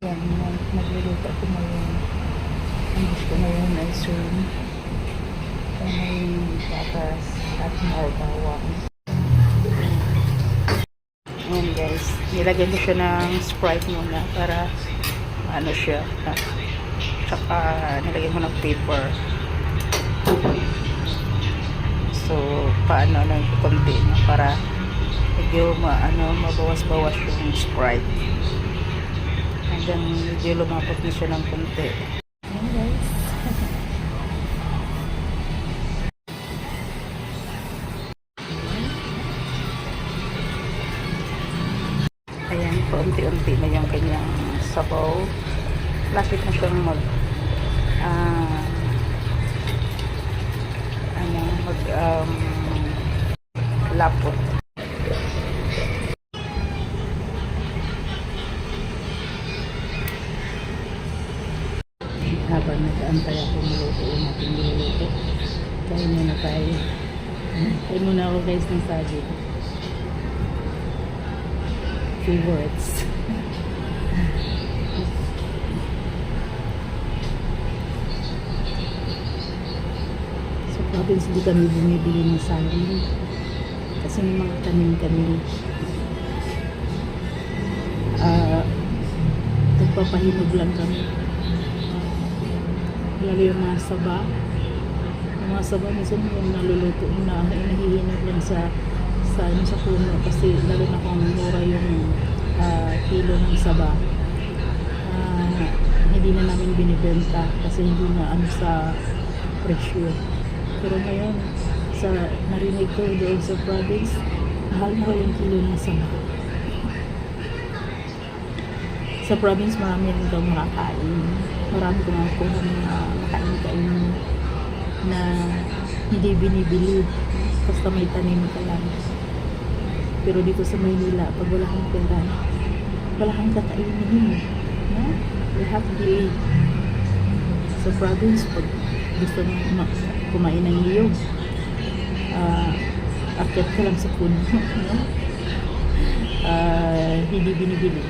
Yan, nagluluto ako ngayon. Ang gusto ko ngayon ay soon. May gatas at may bawang. Ayan guys, nilagyan ko siya ng Sprite muna para ano siya. Tsaka nilagyan ko ng paper. So, paano lang konti na para medyo mabawas-bawas yung Sprite. Hanggang medyo lumapot na siya ng konti. Ayan guys. Ayan, paunti-unti na yung kanyang sabaw. Lapit na siyang lapot. Habang nag-aantay ako maluto yung ating niluluto, kain muna tayo. Kain muna ako guys ng saging. Favorites. Sa province hindi kami bumibili ng saging kasi may mga tanim kami. Nagpapahinog lang kami. Lalo yung mga saba. Yung mga saba minsan yung naluluto na nahihinog lang sa puno kasi lalo na kung mura yung kilo ng saba. Hindi na namin binibenta kasi hindi na sa presyo. Pero ngayon narinig ko doon sa province, mahal na yung kilo ng saba. Sa province marami rin daw makakain. Marami kong nakuha mga makain-kain na hindi binibili basta may tanim ka lang. Pero dito sa Maynila, pag wala kang pera, wala kang kakainin. No? You have to believe. Sa province, pag gusto mo kumain ng niyog, akyat ka lang sa puno. No? Hindi binibili.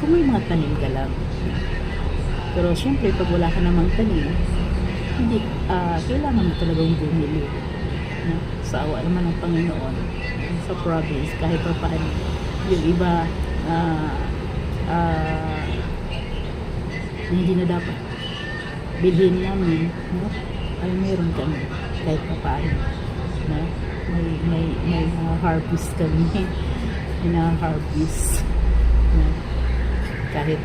Kung may mga tanim ka lang. Pero syempre, pag wala ka namang tanim, hindi, kailangan mo talagang bumili. No? Sa awa naman ng Panginoon, sa province, kahit pa paano, yung iba, hindi na dapat bilhin namin, no? Ay meron kami, kahit pa paano. No? May harvest kami, may harvest. No? Kahit,